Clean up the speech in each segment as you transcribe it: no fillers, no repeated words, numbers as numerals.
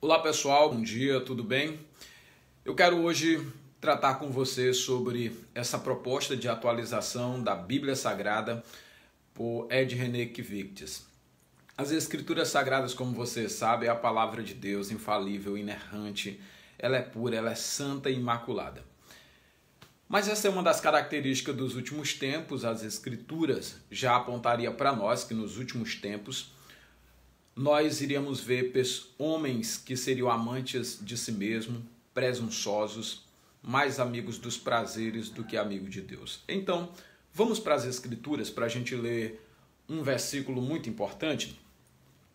Olá pessoal, bom dia, tudo bem? Eu quero hoje tratar com você sobre essa proposta de atualização da Bíblia Sagrada por Ed René-Kivitz. As Escrituras Sagradas, como você sabe, é a palavra de Deus infalível, inerrante, ela é pura, ela é santa e imaculada. Mas essa é uma das características dos últimos tempos. As Escrituras já apontaria para nós que nos últimos tempos nós iríamos ver homens que seriam amantes de si mesmo, presunçosos, mais amigos dos prazeres do que amigos de Deus. Então, vamos para as Escrituras para a gente ler um versículo muito importante.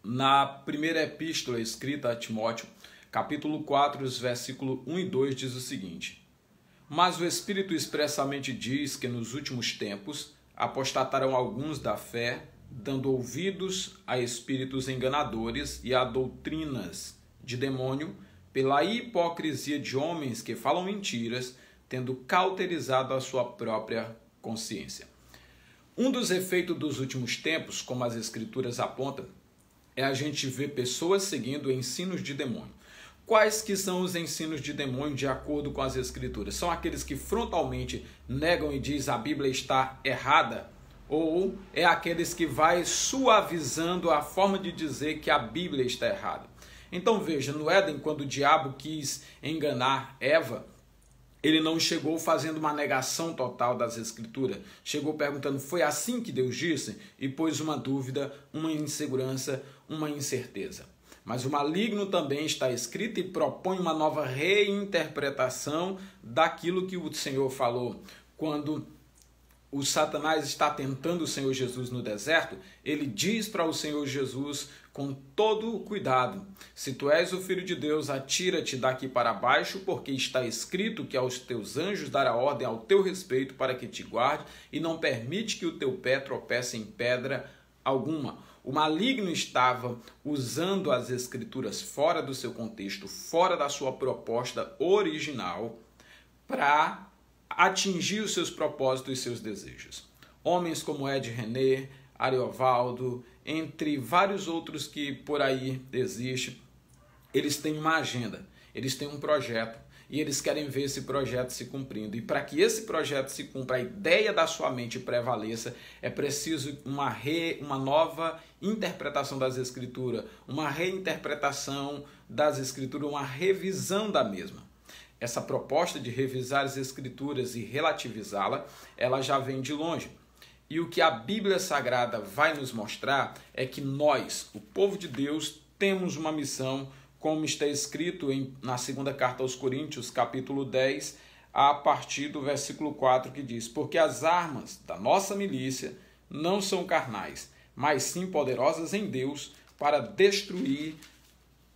Na primeira epístola escrita a Timóteo, capítulo 4, os versículos 1 e 2 diz o seguinte: Mas o Espírito expressamente diz que nos últimos tempos apostatarão alguns da fé, dando ouvidos a espíritos enganadores e a doutrinas de demônio, pela hipocrisia de homens que falam mentiras, tendo cauterizado a sua própria consciência. Um dos efeitos dos últimos tempos, como as Escrituras apontam, é a gente ver pessoas seguindo ensinos de demônio. Quais que são os ensinos de demônio de acordo com as Escrituras? São aqueles que frontalmente negam e dizem a Bíblia está errada? Ou é aqueles que vai suavizando a forma de dizer que a Bíblia está errada? Então veja, no Éden, quando o diabo quis enganar Eva, ele não chegou fazendo uma negação total das Escrituras. Chegou perguntando, foi assim que Deus disse? E pôs uma dúvida, uma insegurança, uma incerteza. Mas o maligno também está escrito e propõe uma nova reinterpretação daquilo que o Senhor falou. Quando o Satanás está tentando o Senhor Jesus no deserto, ele diz para o Senhor Jesus com todo o cuidado: se tu és o Filho de Deus, atira-te daqui para baixo, porque está escrito que aos teus anjos dará ordem ao teu respeito para que te guarde e não permite que o teu pé tropece em pedra alguma. O maligno estava usando as Escrituras fora do seu contexto, fora da sua proposta original, para atingir os seus propósitos e seus desejos. Homens como Ed René, Ariovaldo, entre vários outros que por aí existem, eles têm uma agenda, eles têm um projeto e eles querem ver esse projeto se cumprindo. E para que esse projeto se cumpra, a ideia da sua mente prevaleça, é preciso uma nova interpretação das Escrituras, uma reinterpretação das Escrituras, uma revisão da mesma. Essa proposta de revisar as Escrituras e relativizá-la, ela já vem de longe. E o que a Bíblia Sagrada vai nos mostrar é que nós, o povo de Deus, temos uma missão, como está escrito na segunda carta aos Coríntios, capítulo 10, a partir do versículo 4, que diz: Porque as armas da nossa milícia não são carnais, mas sim poderosas em Deus para destruir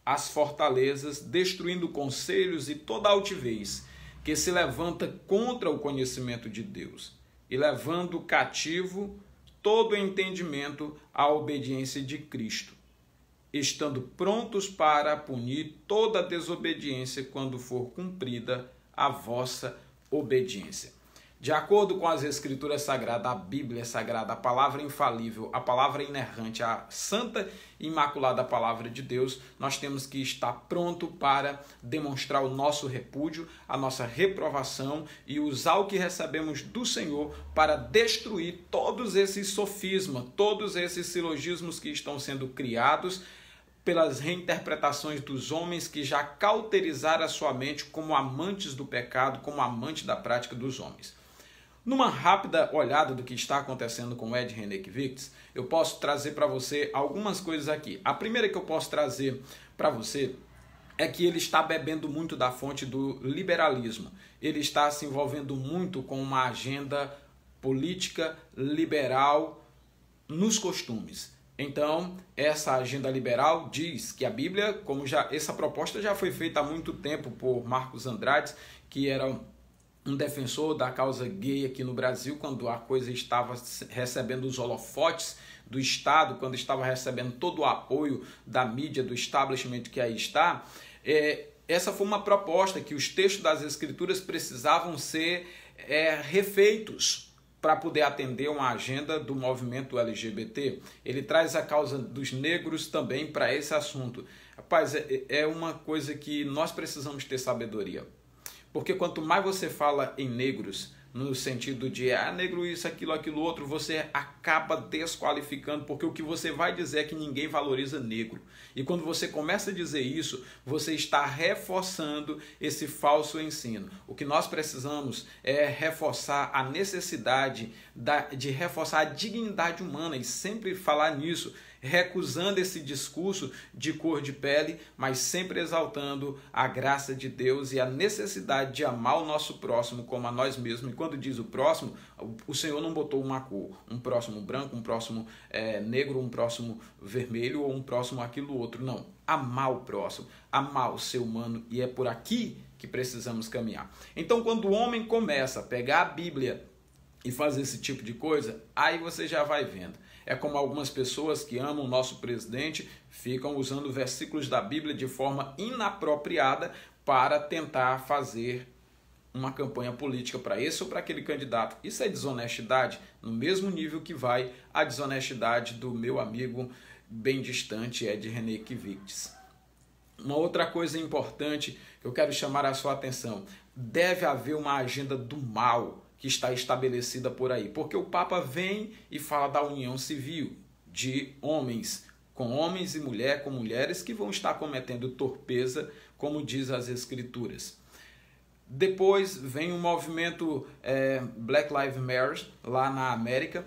as fortalezas, destruindo conselhos e toda altivez que se levanta contra o conhecimento de Deus, e levando cativo todo o entendimento à obediência de Cristo, estando prontos para punir toda desobediência quando for cumprida a vossa obediência. De acordo com as Escrituras Sagradas, a Bíblia Sagrada, a palavra infalível, a palavra inerrante, a santa e imaculada palavra de Deus, nós temos que estar pronto para demonstrar o nosso repúdio, a nossa reprovação e usar o que recebemos do Senhor para destruir todos esses sofismas, todos esses silogismos que estão sendo criados pelas reinterpretações dos homens que já cauterizaram a sua mente como amantes do pecado, como amantes da prática dos homens. Numa rápida olhada do que está acontecendo com Ed René-Kivitz, eu posso trazer para você algumas coisas aqui. A primeira que eu posso trazer para você é que ele está bebendo muito da fonte do liberalismo. Ele está se envolvendo muito com uma agenda política liberal nos costumes. Então, essa agenda liberal diz que a Bíblia, essa proposta já foi feita há muito tempo por Marcos Andrade, que era um defensor da causa gay aqui no Brasil, quando a coisa estava recebendo os holofotes do Estado, quando estava recebendo todo o apoio da mídia, do establishment que aí está. Essa foi uma proposta que os textos das Escrituras precisavam ser refeitos para poder atender uma agenda do movimento LGBT. Ele traz a causa dos negros também para esse assunto. Rapaz, é uma coisa que nós precisamos ter sabedoria. Porque quanto mais você fala em negros, no sentido de negro isso, aquilo outro, você acaba desqualificando, porque o que você vai dizer é que ninguém valoriza negro. E quando você começa a dizer isso, você está reforçando esse falso ensino. O que nós precisamos é reforçar a necessidade de reforçar a dignidade humana e sempre falar nisso, recusando esse discurso de cor de pele, mas sempre exaltando a graça de Deus e a necessidade de amar o nosso próximo como a nós mesmos. E quando diz o próximo, o Senhor não botou uma cor, um próximo branco, um próximo negro, um próximo vermelho ou um próximo aquilo outro. Não, amar o próximo, amar o ser humano, e é por aqui que precisamos caminhar. Então, quando o homem começa a pegar a Bíblia e fazer esse tipo de coisa, aí você já vai vendo. É como algumas pessoas que amam o nosso presidente ficam usando versículos da Bíblia de forma inapropriada para tentar fazer uma campanha política para esse ou para aquele candidato. Isso é desonestidade no mesmo nível que vai a desonestidade do meu amigo bem distante, Ed René Kivitz. Uma outra coisa importante que eu quero chamar a sua atenção: deve haver uma agenda do mal que está estabelecida por aí, porque o Papa vem e fala da união civil de homens com homens e mulher com mulheres que vão estar cometendo torpeza, como diz as Escrituras. Depois vem o movimento Black Lives Matter lá na América,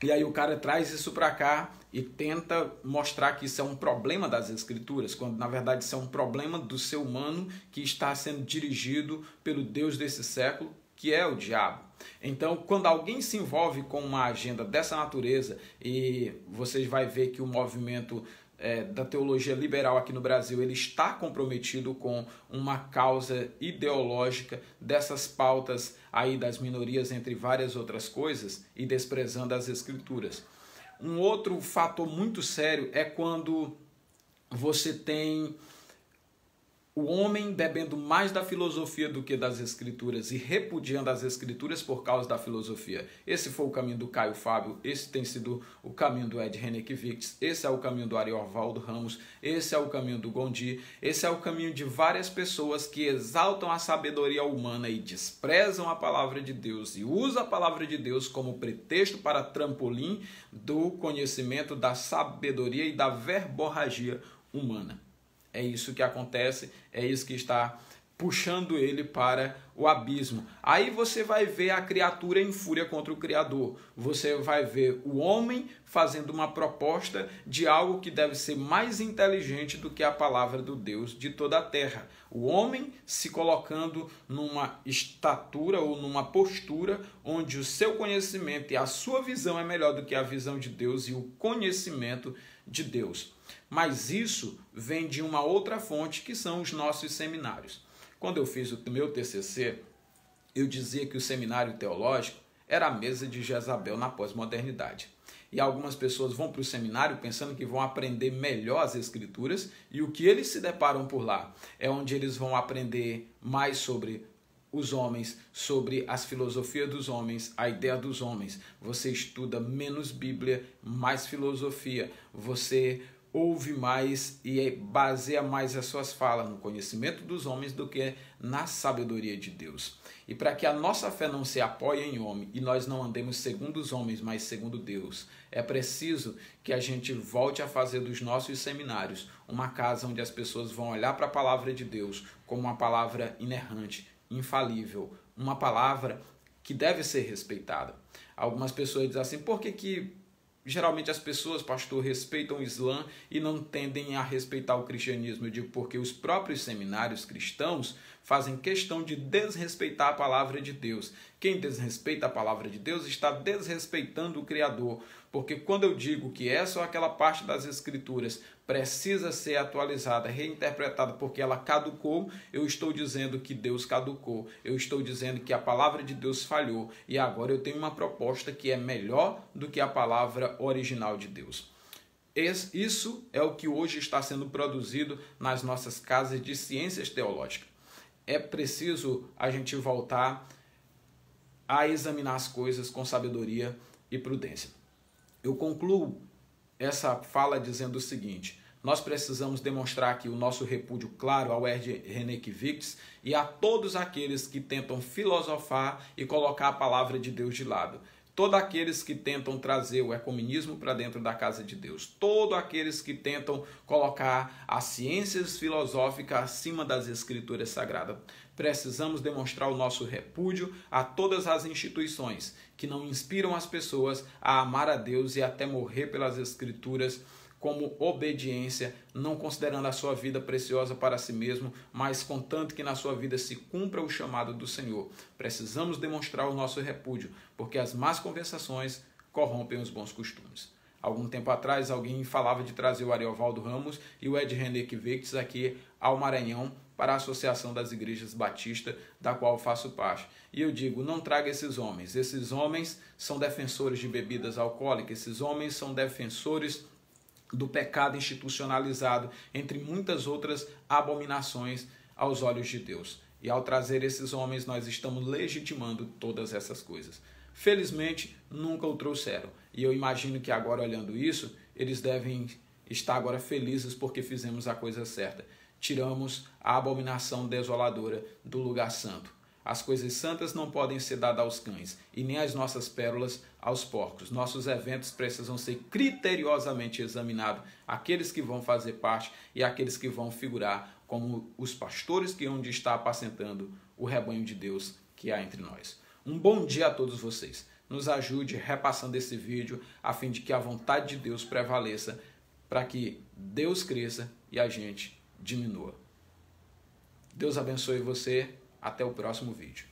e aí o cara traz isso para cá e tenta mostrar que isso é um problema das Escrituras, quando na verdade isso é um problema do ser humano que está sendo dirigido pelo Deus desse século, que é o diabo. Então, quando alguém se envolve com uma agenda dessa natureza, e vocês vão ver que o movimento da teologia liberal aqui no Brasil, ele está comprometido com uma causa ideológica dessas pautas aí das minorias, entre várias outras coisas, e desprezando as Escrituras. Um outro fator muito sério é quando você tem o homem bebendo mais da filosofia do que das Escrituras e repudiando as Escrituras por causa da filosofia. Esse foi o caminho do Caio Fábio, esse tem sido o caminho do Ed René Kivitz, esse é o caminho do Ariovaldo Ramos, esse é o caminho do Gondi, esse é o caminho de várias pessoas que exaltam a sabedoria humana e desprezam a palavra de Deus e usam a palavra de Deus como pretexto para trampolim do conhecimento, da sabedoria e da verborragia humana. É isso que acontece, é isso que está puxando ele para o abismo. Aí você vai ver a criatura em fúria contra o Criador. Você vai ver o homem fazendo uma proposta de algo que deve ser mais inteligente do que a palavra do Deus de toda a terra. O homem se colocando numa estatura ou numa postura onde o seu conhecimento e a sua visão é melhor do que a visão de Deus e o conhecimento de Deus. Mas isso vem de uma outra fonte, que são os nossos seminários. Quando eu fiz o meu TCC, eu dizia que o seminário teológico era a mesa de Jezabel na pós-modernidade. E algumas pessoas vão para o seminário pensando que vão aprender melhor as Escrituras, e o que eles se deparam por lá é onde eles vão aprender mais sobre os homens, sobre as filosofias dos homens, a ideia dos homens. Você estuda menos Bíblia, mais filosofia. Você ouve mais e baseia mais as suas falas no conhecimento dos homens do que na sabedoria de Deus. E para que a nossa fé não se apoie em homem e nós não andemos segundo os homens, mas segundo Deus, é preciso que a gente volte a fazer dos nossos seminários uma casa onde as pessoas vão olhar para a palavra de Deus como uma palavra inerrante, infalível, uma palavra que deve ser respeitada. Algumas pessoas dizem assim: por que geralmente as pessoas, pastor, respeitam o Islã e não tendem a respeitar o cristianismo? Eu digo porque os próprios seminários cristãos fazem questão de desrespeitar a palavra de Deus. Quem desrespeita a palavra de Deus está desrespeitando o Criador, porque quando eu digo que essa ou aquela parte das Escrituras precisa ser atualizada, reinterpretada, porque ela caducou, eu estou dizendo que Deus caducou, eu estou dizendo que a palavra de Deus falhou, e agora eu tenho uma proposta que é melhor do que a palavra original de Deus. Isso é o que hoje está sendo produzido nas nossas casas de ciências teológicas. É preciso a gente voltar a examinar as coisas com sabedoria e prudência. Eu concluo essa fala dizendo o seguinte: Nós precisamos demonstrar aqui o nosso repúdio claro ao Ed René Victis e a todos aqueles que tentam filosofar e colocar a palavra de Deus de lado. Todos aqueles que tentam trazer o ecumenismo para dentro da casa de Deus. Todos aqueles que tentam colocar as ciências filosóficas acima das escrituras sagradas. Precisamos demonstrar o nosso repúdio a todas as instituições que não inspiram as pessoas a amar a Deus e até morrer pelas escrituras como obediência, não considerando a sua vida preciosa para si mesmo, mas contanto que na sua vida se cumpra o chamado do Senhor. Precisamos demonstrar o nosso repúdio, porque as más conversações corrompem os bons costumes. Algum tempo atrás, alguém falava de trazer o Ariovaldo Ramos e o Ed René Victis aqui ao Maranhão para a Associação das Igrejas Batistas, da qual faço parte. E eu digo, não traga esses homens. Esses homens são defensores de bebidas alcoólicas, esses homens são defensores do pecado institucionalizado, entre muitas outras abominações aos olhos de Deus. E ao trazer esses homens, nós estamos legitimando todas essas coisas. Felizmente, nunca o trouxeram. E eu imagino que agora, olhando isso, eles devem estar agora felizes porque fizemos a coisa certa. Tiramos a abominação desoladora do lugar santo. As coisas santas não podem ser dadas aos cães, e nem as nossas pérolas aos porcos. Nossos eventos precisam ser criteriosamente examinados, aqueles que vão fazer parte e aqueles que vão figurar como os pastores que hão de estar apacentando o rebanho de Deus que há entre nós. Um bom dia a todos vocês. Nos ajude repassando esse vídeo, a fim de que a vontade de Deus prevaleça, para que Deus cresça e a gente diminua. Deus abençoe você. Até o próximo vídeo.